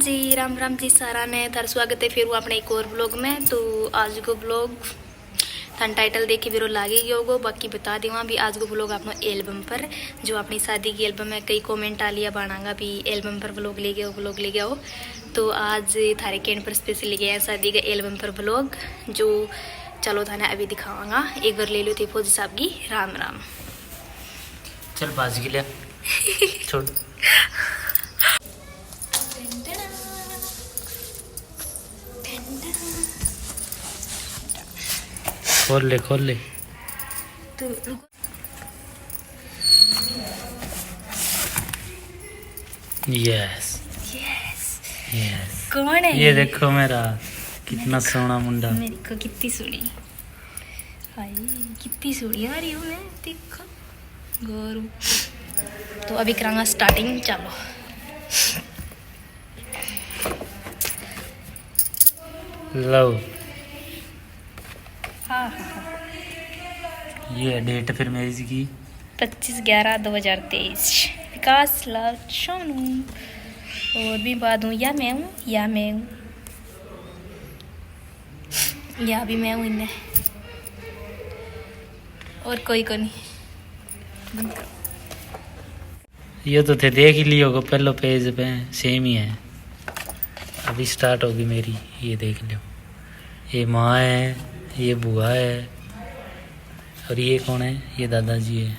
राम राम जी सारा ने थार स्वागत है फिर वो अपने एक और ब्लॉग में। तो आज को ब्लॉग थान टाइटल देखे भी लागे गयो गो, बाकी बता देवा भी आज को ब्लॉग अपना एल्बम पर जो अपनी शादी की एल्बम है। कई कमेंट आ लिया बनागा भी एल्बम पर ब्लॉग ले गया हो। तो आज थारे कैंड पर स्पेशल ले गया शादी के एल्बम पर ब्लॉग, जो चलो थाने अभी दिखावांगा। एक बार ले लो थे फौजी साहब की राम राम। चल बाज के लिया छोड़ खोल ले तो रुको, यस कौन है ये देखो मेरा कितना सोना मुंडा। मेरी को कितनी सोनी, हाय कितनी सोनी आ रही हूँ मैं, देखो गोरू। तो अभी करांगा स्टार्टिंग, चलो। लो हाँ ये डेट फिर मैरिज की 25/11/2023। विकास लाल सोनू। और भी बात हूँ या मैं हूँ या भी मैं हूँ इन्हें, और कोई को नहीं। बंद करो। ये तो थे देख ही लियो को पहले पेज पे सेम ही है। अभी स्टार्ट होगी मेरी, ये देख लो। ये माँ है, ये बुआ है, और ये कौन है, ये दादाजी है,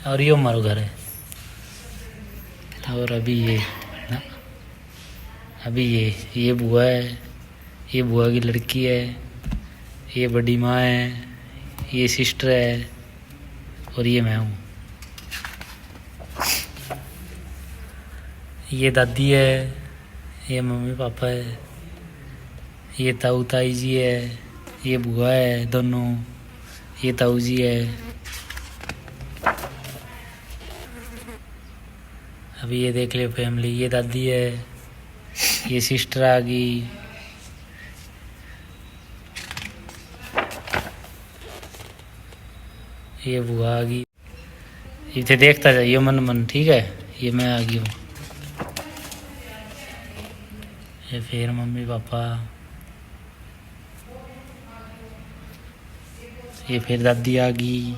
और ये हमारा घर है। और अभी ये ना, अभी ये बुआ है, ये बुआ की लड़की है, ये बड़ी माँ है, ये सिस्टर है, और ये मैं हूँ। ये दादी है, ये मम्मी पापा है, ये ताऊ ताई जी है, ये बुआ है दोनों, ये ताऊ जी है। अभी ये देख ले फैमिली, ये दादी है, ये सिस्टर आ गई, ये बुआ आ गई। इसे देखता जाइए मन, ठीक है। ये मैं आ गई हूँ, ये फिर मम्मी पापा, ये फिर दादी आ गई,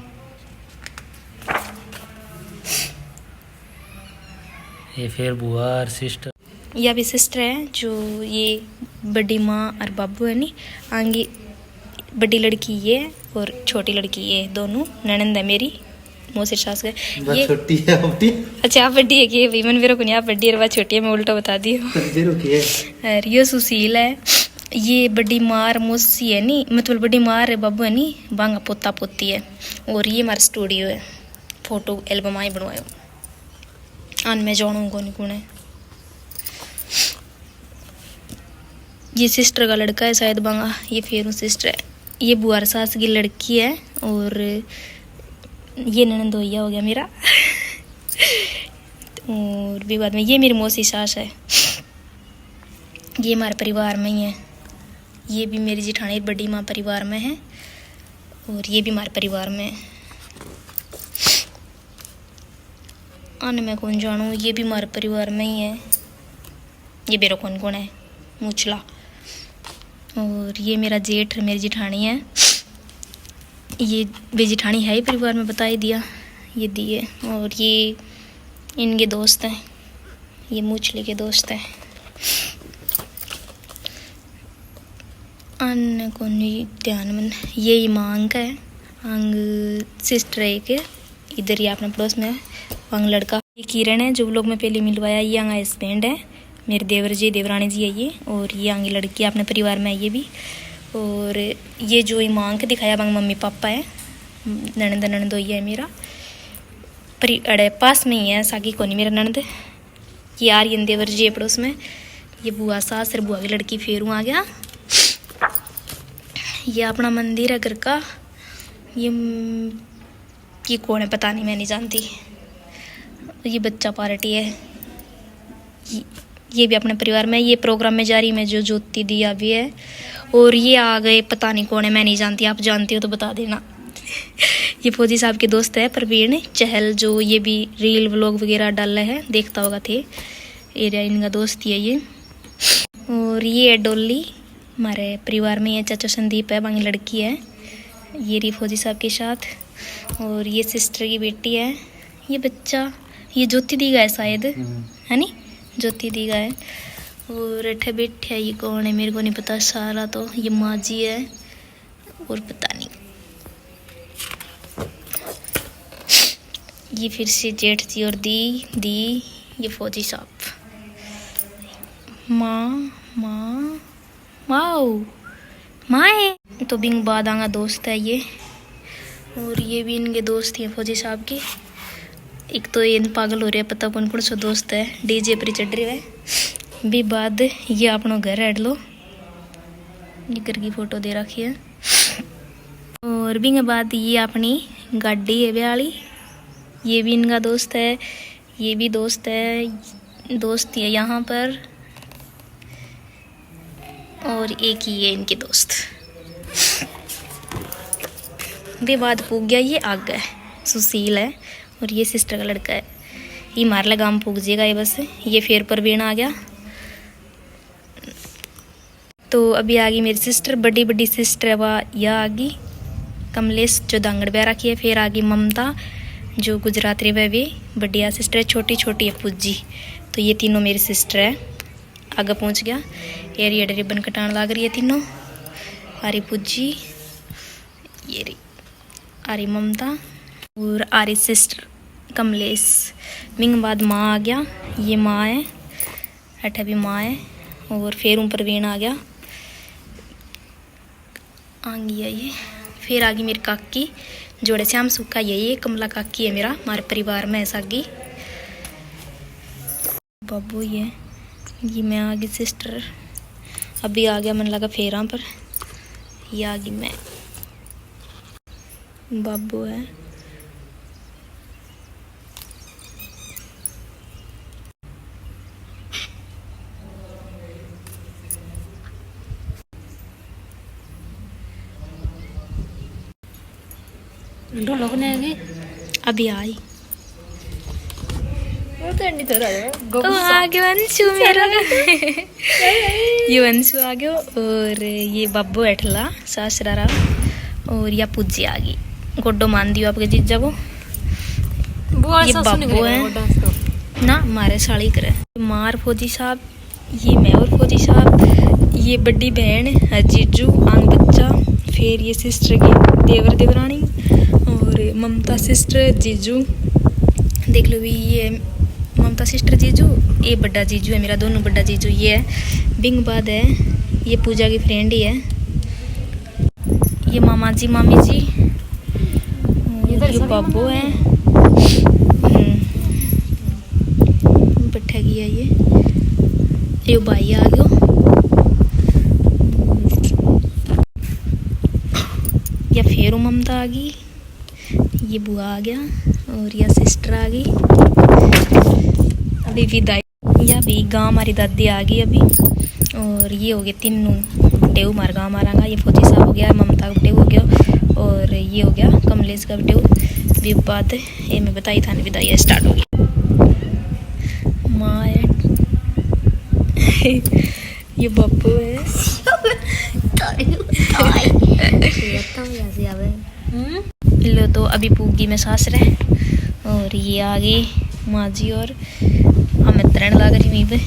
ये फिर बुआ और सिस्टर। ये अभी सिस्टर है, जो ये बड़ी माँ और बाबू है नी आगे। बड़ी लड़की ये और छोटी लड़की ये, दोनों ननंद है मेरी, मौसी सास है। ये छोटी है अपनी। अच्छा आप बड़ी है कि भाई मन मेरे को नहीं, आप बड़ी है, बात छोटी है, मैं उल्टा बता दी हूँ। और ये सुशील है, ये बड़ी मार मौसी है नी, मतलब बड़ी मार है बाबू है नी, बांगा पोता पोती है। और ये हमारा स्टूडियो है, फोटो एल्बम आई बनवायो आन में जानू कौन कौन है। ये सिस्टर का लड़का है शायद बांगा, ये फिर सिस्टर है। ये बुआर सास की लड़की है, और ये ननंदोइया हो गया मेरा। और भी बाद में ये मेरी मौसी सास है, ये हमारे परिवार में ही है। ये भी मेरी जिठानी बड़ी माँ परिवार में है, और ये भी हमारे परिवार में है। आने मैं कौन जानूँ, ये भी हमारे परिवार में ही है। ये मेरा कौन है, मूछला। और ये मेरा जेठ मेरी जिठानी है, ये भी जिठानी है ही परिवार में, बता ही दिया, ये दिए। और ये इनके दोस्त हैं, ये मूछले के दोस्त हैं। अन्य को नहीं ध्यान में, ये मांग है, अंग सिस्टर है के इधर ही अपने पड़ोस में, अंग लड़का। ये किरण है, जो लोग मैं पहले मिलवाया, ये अंगा हस्बैंड है, मेरे देवर जी देवरानी जी है ये। और ये आगे लड़की अपने परिवार में है ये भी। और ये जो मांग दिखाया बंग मम्मी पापा है, ननंद है मेरा, अड़े पास में ही है, सागी को नहीं मेरा ननंद। ये आर्यन देवर जी है पड़ोस में, ये बुआ सास और बुआ की लड़की फेरू आ गया। ये अपना मंदिर है घर का। ये कौन है पता नहीं, मैं नहीं जानती। ये बच्चा पार्टी है, ये भी अपने परिवार में। ये प्रोग्राम में जा रही में जो ज्योति दिया भी है। और ये आ गए, पता नहीं कौन है, मैं नहीं जानती, आप जानती हो तो बता देना। ये फौजी साहब के दोस्त है प्रवीण चहल, जो ये भी रील व्लॉग वगैरह डाल रहे हैं, देखता होगा थे। ये इनका दोस्त ही है ये। और ये है डोली, हमारे परिवार में ये चाचा संदीप है, बाकी लड़की है, ये रही फौजी साहब के साथ। और ये सिस्टर की बेटी है, ये बच्चा, ये ज्योति दीगा है शायद, है नी, ज्योति दीगा है। और अठे बैठे है, ये कौन है मेरे को नहीं पता सारा, तो ये माँ जी है और पता नहीं। ये फिर से जेठ जी और दी ये फौजी साहब। माँ है तो बिंग बाद आगा दोस्त है ये। और ये भी इनके दोस्त हैं फौजी साहब के। एक तो ये पागल हो रहे हैं, पता कौन कौन सा दोस्त है, डीजे पर चढ़ रहे है। भी बाद ये अपना घर हेड लो, ये घर की फोटो दे रखी है। और भी के बाद ये अपनी गाड़ी है वाली, ये भी इनका दोस्त है, ये भी दोस्त है, दोस्त है यहाँ पर। और एक ही है इनके दोस्त। वे बाद पूग गया, ये आग है, सुशील है और ये सिस्टर का लड़का है। ये मारला गांव पूग जाएगा ये बस। ये फेर पर बेन आ गया। तो अभी आ गई मेरी सिस्टर, बड़ी सिस्टर है वह, यह आ गई कमलेश जो दांगड़ ब्याह रखी है। फिर आ गई ममता जो गुजरात रे वे बढ़िया सिस्टर है, छोटी है पूजी। तो ये तीनों मेरी सिस्टर है। आगे पहुंच गया, ये रिबन कटान लग रही है तीनों। आरी पूजी, ये रही आरी ममता और आरी सिस्टर कमलेश। मिंग बाद माँ आ गया, ये माँ है, अठा भी माँ है। और फिर ऊपर वेण आ गया, आ गया ये। फिर आ गई मेरी काकी जोड़े श्याम सुखा, ये कमला काकी है मेरा, हमारे परिवार में है सागी। बाबू ये मैं आ गई सिस्टर। अभी आ गया मन लगा फेरा पर, ये आ गई मैं। बाबू है, अभी आई। आ गया वंशु मेरा, ये वंशु आ गया। और ये बाबू बैठला सासरा, और या पूजी आ गई। गोड्डो मान दियो आपके जीजा वो। ये बाबू है ना, हमारे साड़ी करे मार फौजी साहब, ये मैं और फौजी साहब, ये बड़ी बहन है जीजू आंग बच्चा। फिर ये सिस्टर की देवर देवरानी और ममता सिस्टर जीजू, देख लो भी ये ममता सिस्टर जीजू, ये बड़ा जीजू है मेरा, दोनों बड़ा जीजू ये है। बिंग बाद है, ये पूजा की फ्रेंड ही है। ये मामा जी मामी जी, ये बाबू है, बैठा गया ये भाई आ गयो। या फिर ममता आ गई, ये बुआ आ गया और या सिस्टर आ गई। अभी विदाई, या भी गाँव हमारी दादी आ गई अभी। और ये हो गए तीनों बटेऊ मार गाँव मारांगा। ये फौजी साहब हो गया, ममता का बटेऊ हो गया और ये हो गया कमलेश का बटेऊ। भी बात ये मैं बताई था, विदाई स्टार्ट हो गई। माँ है, ये बप्पू है। लो तो अभी पूगी में सास रहे। और ये आ गई माँ जी और हमें तरण लग रही पे।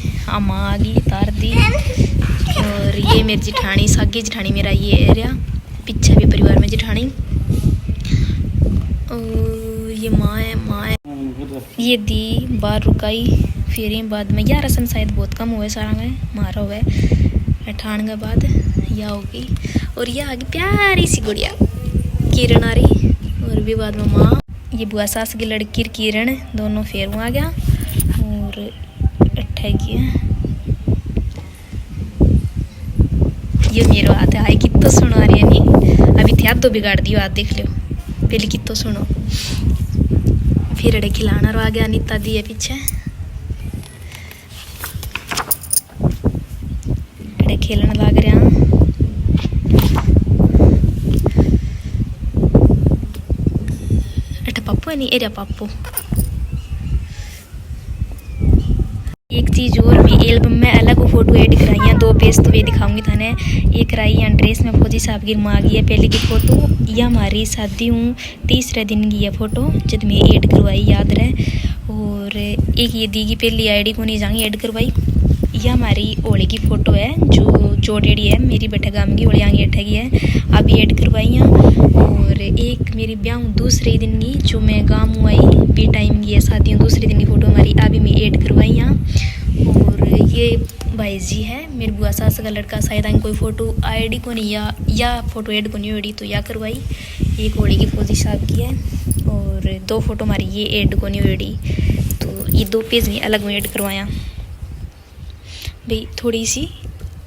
माँ आ गई तार दी। और ये मेरी जिठानी, सागी जिठानी मेरा ये एरिया, पीछे भी परिवार में जिठानी। और ये माँ है, ये दी बार रुकाई। फिर बाद में यह रस्म शायद बहुत कम हुए, सारा में मारा हुआ है ठाण के बाद यह होगी। और यह आ गई प्यारी सी गुड़िया किरण आ रही। और भी बाद में माँ, ये बुआ सास की लड़की किरण, दोनों फेर आ गया। और अट्ठा किया ये मेरा हाथ है। कितो सुनो आ रही है नहीं, अभी थे तो बिगाड़ दियो, हाथ देख लो पहले कितो सुनो। फिर अड़े खिलाना आ गया, नीता दी है पीछे, अड़े खेलने लग रहा। अटे पापू है नहीं, एरिया पापू। एक चीज़ और भी एल्बम में अलग फोटो ऐड कराई हैं, 2 पेज तो ये दिखाऊंगी थाने। ये कराई है ड्रेस में फौजी साहब की माँ की है पहले की फ़ोटो। यह हमारी शादी हूँ 3रे दिन की है फ़ोटो जब मैं ऐड करवाई याद रहे। और एक ये दी की पहली आईडी को नहीं जाऊँगी ऐड करवाई। यह हमारी ओले की फ़ोटो है जो जोड़ेड़ी है मेरी बेटा गाम की ओली आगे अठे की है अभी ऐड करवाई हैं। और एक मेरी ब्याह 2रे दिन की जो मैं गाँव आई बी टाइम की है शादी 2रे दिन की फ़ोटो हमारी अभी मैं ऐड करवाई हैं। और ये भाई जी है मेरी बुआ सास का लड़का शायद आगे कोई फ़ोटो आईडी को नहीं या फ़ोटो ऐड को नहीं होड़ी तो या करवाई। एक ओली की फौजी साहब की है और 2 फोटो हमारी ये ऐड को नहीं होड़ी तो ये 2 पेज में अलग में ऐड करवाया भाई। थोड़ी सी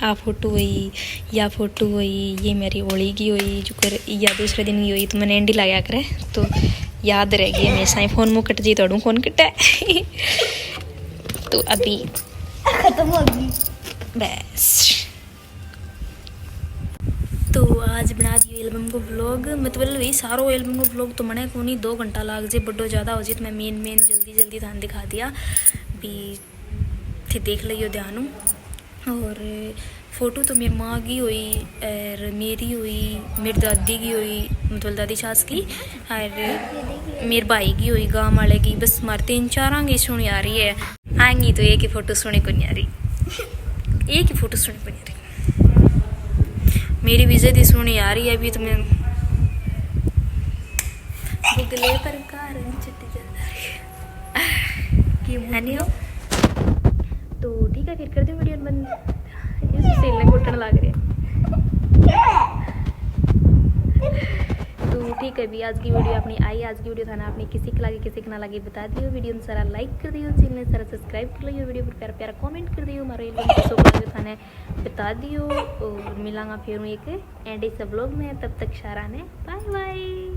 आ फोटो हुई या फ़ोटो हुई ये मेरी ओली की हुई जो कर या 2रे दिन की हुई तो मैंने एंडी लगाया करे तो याद रहेगी हमेशा ही। फ़ोन मुँह कट जी तोड़ू कौन कटा तो अभी खत्म हो गई बस। तो आज बना दियो एल्बम को व्लॉग मतलब वही सारो एल्बम को व्लॉग तो मने को नहीं 2 घंटा लाग जे बड़ो ज़्यादा हो जाए तो मैं मेन जल्दी थान दिखा दिया भी थे देख लियो ध्यान। और फ़ोटो तो मेरी माँ की हुई और मेरी हुई मेरी दादी की हुई मतलब दादी सास की और मेरे भाई की हुई गाँव वाले की बस मारे 3-4 की सुनी आ रही है आएंगी तो एक ही फ़ोटो सुनी को नहीं आ रही एक ही फ़ोटो सुनी को नहीं आ रही मेरी विजय दी सुनी आ रही है अभी तो मैं गले पर कार चिट्टी चल रही है नहीं हो तो ठीक है फिर कर दो वीडियो बंद इस सेल ने घुटन लग रहे तो ठीक है भी आज की वीडियो अपनी आई आज की वीडियो था ना अपनी किसी के लगे किसी के ना लगे बता दियो वीडियो में सारा लाइक कर दियो चैनल सारा सब्सक्राइब कर लियो वीडियो पर प्यारा कमेंट कर दियो हमारे लोग लगे था ना बता दियो और मिलांगा फिर एक एंड इस व्लॉग में तब तक सारा ने बाय बाय।